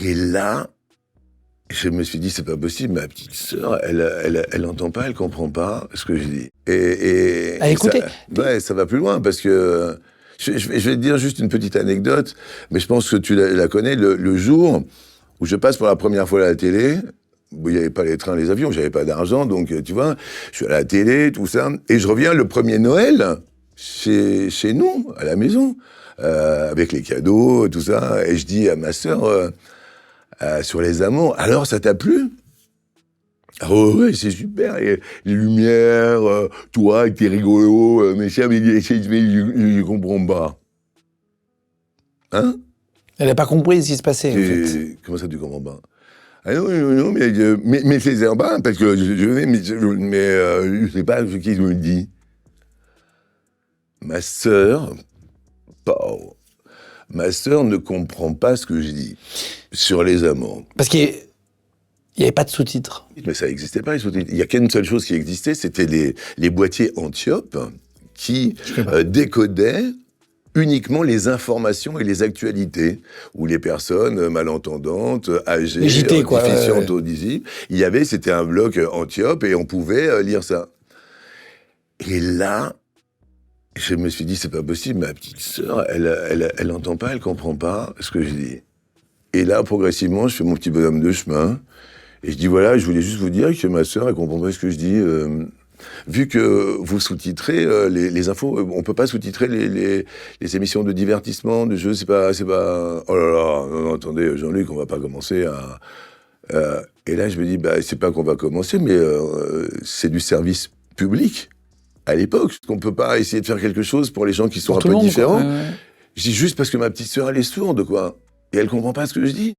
Et là, je me suis dit, c'est pas possible, ma petite sœur, elle entend pas, elle comprend pas ce que je dis. Écoutez. Ça va plus loin, parce que... Je vais te dire juste une petite anecdote, mais je pense que tu la connais. Le jour où je passe pour la première fois à la télé, où il n'y avait pas les trains, les avions, j'avais pas d'argent, donc tu vois, je suis à la télé, tout ça, et je reviens le premier Noël chez nous, à la maison, avec les cadeaux, tout ça, et je dis à ma sœur, sur les amours, alors ça t'a plu ? Ah ouais, c'est super, et les lumières, toi, t'es rigolo, mais je comprends pas. Hein ? Elle n'a pas compris ce qui se passait, en fait. Comment ça, tu comprends pas ? Ah non, mais c'est sympa, parce que je sais pas ce qu'il me dit. Ma sœur ne comprend pas ce que je dis sur les amants. Parce qu'il n'y avait pas de sous-titres. Mais ça n'existait pas, les sous-titres. Il n'y a qu'une seule chose qui existait, c'était les boîtiers Antiope qui décodaient uniquement les informations et les actualités, où les personnes malentendantes, âgées, déficientes audibles, c'était un bloc Antiope et on pouvait lire ça. Et là, je me suis dit, c'est pas possible, ma petite sœur, elle entend pas, elle comprend pas ce que je dis. Et là, progressivement, je fais mon petit bonhomme de chemin, et je dis, voilà, je voulais juste vous dire que ma sœur, elle comprend pas ce que je dis. Vu que vous sous-titrez les infos, on peut pas sous-titrer les émissions de divertissement, de jeux, c'est pas... Oh là là, non, attendez, Jean-Luc, on va pas commencer à... Et là, je me dis, c'est pas qu'on va commencer, mais c'est du service public, à l'époque. On peut pas essayer de faire quelque chose pour les gens qui sont un peu différents. Je dis juste parce que ma petite sœur, elle est sourde, quoi. Et elle comprend pas ce que je dis.